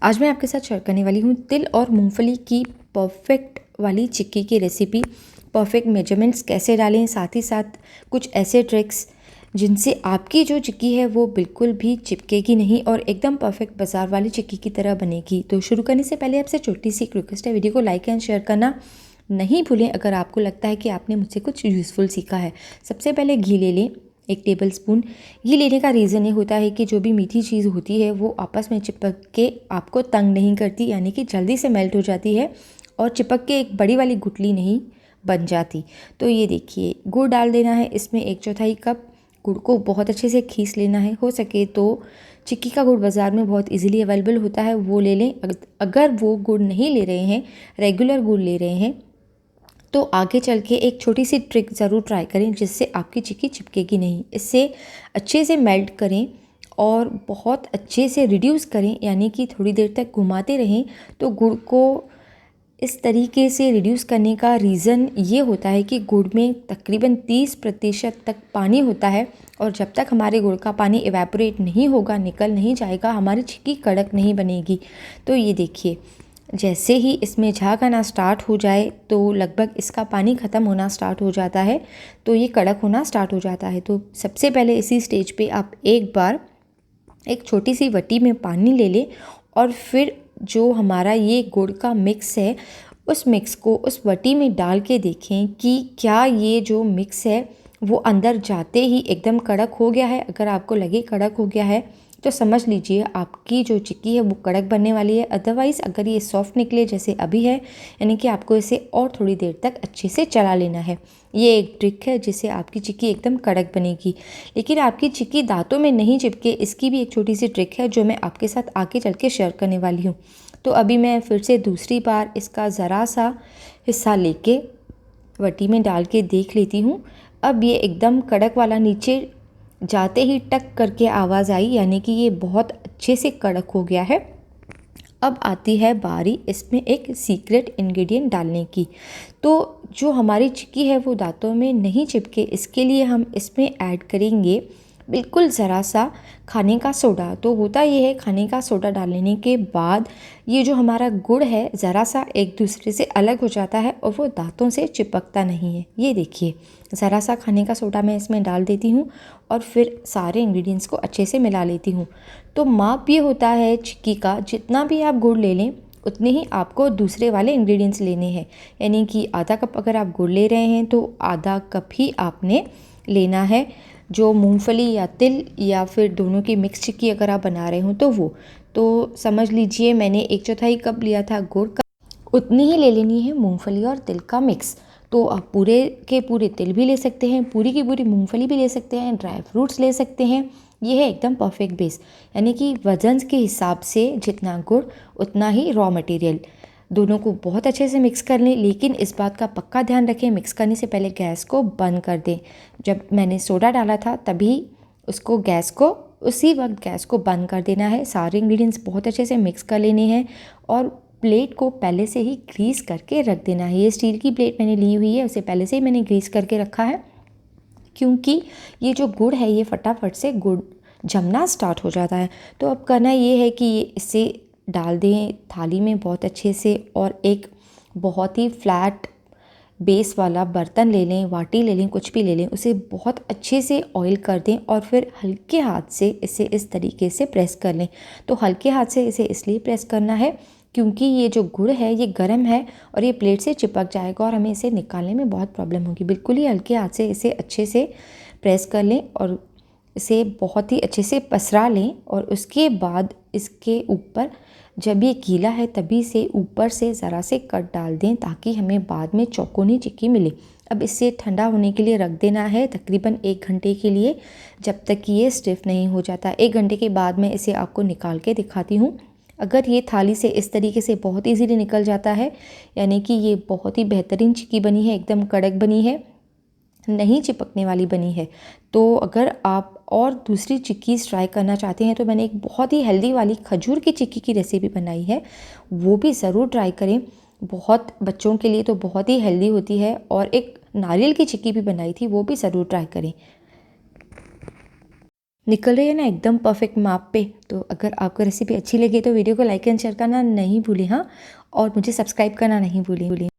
आज मैं आपके साथ शेयर करने वाली हूँ तिल और मूंगफली की परफेक्ट वाली चिक्की की रेसिपी। परफेक्ट मेजरमेंट्स कैसे डालें, साथ ही साथ कुछ ऐसे ट्रिक्स जिनसे आपकी जो चिक्की है वो बिल्कुल भी चिपकेगी नहीं और एकदम परफेक्ट बाज़ार वाली चिक्की की तरह बनेगी। तो शुरू करने से पहले आपसे छोटी सी एक रिक्वेस्ट है, वीडियो को लाइक एंड शेयर करना नहीं भूलें अगर आपको लगता है कि आपने मुझसे कुछ यूज़फुल सीखा है। सबसे पहले घी ले लें, 1 टेबलस्पून। घी लेने का रीज़न ये होता है कि जो भी मीठी चीज़ होती है वो आपस में चिपक के आपको तंग नहीं करती, यानी कि जल्दी से मेल्ट हो जाती है और चिपक के एक बड़ी वाली गुठली नहीं बन जाती। तो ये देखिए, गुड़ डाल देना है इसमें 1/4 कप। गुड़ को बहुत अच्छे से खीस लेना है। हो सके तो चिक्की का गुड़ बाज़ार में बहुत इजीली अवेलेबल होता है, वो ले लें। अगर वो गुड़ नहीं ले रहे हैं, रेगुलर गुड़ ले रहे हैं, तो आगे चल के एक छोटी सी ट्रिक ज़रूर ट्राई करें जिससे आपकी चिक्की चिपकेगी नहीं। इससे अच्छे से मेल्ट करें और बहुत अच्छे से रिड्यूस करें, यानी कि थोड़ी देर तक घुमाते रहें। तो गुड़ को इस तरीके से रिड्यूस करने का रीज़न ये होता है कि गुड़ में तकरीबन 30% तक पानी होता है और जब तक हमारे गुड़ का पानी इवेपोरेट नहीं होगा, निकल नहीं जाएगा, हमारी चिक्की कड़क नहीं बनेगी। तो ये देखिए, जैसे ही इसमें झाग आना स्टार्ट हो जाए तो लगभग इसका पानी ख़त्म होना स्टार्ट हो जाता है, तो ये कड़क होना स्टार्ट हो जाता है। तो सबसे पहले इसी स्टेज पे आप एक बार एक छोटी सी वटी में पानी ले लें और फिर जो हमारा ये गुड़ का मिक्स है उस मिक्स को उस वटी में डाल के देखें कि क्या ये जो मिक्स है वो अंदर जाते ही एकदम कड़क हो गया है। अगर आपको लगे कड़क हो गया है तो समझ लीजिए आपकी जो चिक्की है वो कड़क बनने वाली है। अदरवाइज़ अगर ये सॉफ्ट निकले जैसे अभी है, यानी कि आपको इसे और थोड़ी देर तक अच्छे से चला लेना है। ये एक ट्रिक है जिससे आपकी चिक्की एकदम कड़क बनेगी। लेकिन आपकी चिक्की दांतों में नहीं चिपके, इसकी भी एक छोटी सी ट्रिक है जो मैं आपके साथ आगे चल के शेयर करने वाली हूँ। तो अभी मैं फिर से दूसरी बार इसका ज़रा सा हिस्सा लेके वटी में डाल के देख लेती हूँ। अब ये एकदम कड़क वाला नीचे जाते ही टक करके आवाज़ आई, यानी कि ये बहुत अच्छे से कड़क हो गया है। अब आती है बारी इसमें एक सीक्रेट इंग्रेडिएंट डालने की। तो जो हमारी चिक्की है वो दांतों में नहीं चिपके, इसके लिए हम इसमें ऐड करेंगे बिल्कुल ज़रा सा खाने का सोडा। तो होता ये है, खाने का सोडा डालने के बाद ये जो हमारा गुड़ है ज़रा सा एक दूसरे से अलग हो जाता है और वो दांतों से चिपकता नहीं है। ये देखिए, ज़रा सा खाने का सोडा मैं इसमें डाल देती हूँ और फिर सारे इंग्रेडिएंट्स को अच्छे से मिला लेती हूँ। तो माप ये होता है चिक्की का, जितना भी आप गुड़ ले लें उतने ही आपको दूसरे वाले इंग्रेडिएंट्स लेने हैं। यानी कि आधा कप अगर आप गुड़ ले रहे हैं तो आधा कप ही आपने लेना है जो मूंगफली या तिल या फिर दोनों की मिक्स चिक्की अगर आप बना रहे हो तो वो। तो समझ लीजिए मैंने 1/4 कप लिया था गुड़ का, उतनी ही ले लेनी है मूंगफली और तिल का मिक्स। तो आप पूरे के पूरे तिल भी ले सकते हैं, पूरी की पूरी मूंगफली भी ले सकते हैं, ड्राई फ्रूट्स ले सकते हैं। ये है एकदम परफेक्ट बेस, यानी कि वजन के हिसाब से जितना गुड़ उतना ही रॉ मटेरियल। दोनों को बहुत अच्छे से मिक्स कर लें, लेकिन इस बात का पक्का ध्यान रखें मिक्स करने से पहले गैस को बंद कर दें। जब मैंने सोडा डाला था तभी उसको उसी वक्त गैस को बंद कर देना है। सारे इंग्रेडिएंट्स बहुत अच्छे से मिक्स कर लेने हैं और प्लेट को पहले से ही ग्रीस करके रख देना है। ये स्टील की प्लेट मैंने ली हुई है, उसे पहले से ही मैंने ग्रीस करके रखा है, क्योंकि ये जो गुड़ है ये फटाफट से गुड़ जमना स्टार्ट हो जाता है। तो अब करना ये है कि इसे डाल दें थाली में बहुत अच्छे से और एक बहुत ही फ्लैट बेस वाला बर्तन ले लें, वाटी ले लें, कुछ भी ले लें, उसे बहुत अच्छे से ऑयल कर दें और फिर हल्के हाथ से इसे इस तरीके से प्रेस कर लें। तो हल्के हाथ से इसे इसलिए प्रेस करना है क्योंकि ये जो गुड़ है ये गर्म है और ये प्लेट से चिपक जाएगा और हमें इसे निकालने में बहुत प्रॉब्लम होगी। बिल्कुल ही हल्के हाथ से इसे अच्छे से प्रेस कर लें और इसे बहुत ही अच्छे से पसरा लें और उसके बाद इसके ऊपर जब ये गीला है तभी से ऊपर से ज़रा से कट डाल दें ताकि हमें बाद में चौकोनी चिक्की मिले। अब इसे ठंडा होने के लिए रख देना है तकरीबन 1 घंटे के लिए, जब तक कि ये स्टिफ़ नहीं हो जाता। 1 घंटे के बाद मैं इसे आपको निकाल के दिखाती हूँ। अगर ये थाली से इस तरीके से बहुत ईजीली निकल जाता है, यानी कि ये बहुत ही बेहतरीन चिक्की बनी है, एकदम कड़क बनी है, नहीं चिपकने वाली बनी है। तो अगर आप और दूसरी चिक्कीज़ ट्राई करना चाहते हैं तो मैंने एक बहुत ही हेल्दी वाली खजूर की चिक्की की रेसिपी बनाई है, वो भी ज़रूर ट्राई करें। बहुत बच्चों के लिए तो बहुत ही हेल्दी होती है। और एक नारियल की चिक्की भी बनाई थी, वो भी ज़रूर ट्राई करें। निकल रही है ना एकदम परफेक्ट माप पे। तो अगर आपको रेसिपी अच्छी लगी तो वीडियो को लाइक एंड शेयर करना नहीं भूलें, हाँ, और मुझे सब्सक्राइब करना नहीं भूलें।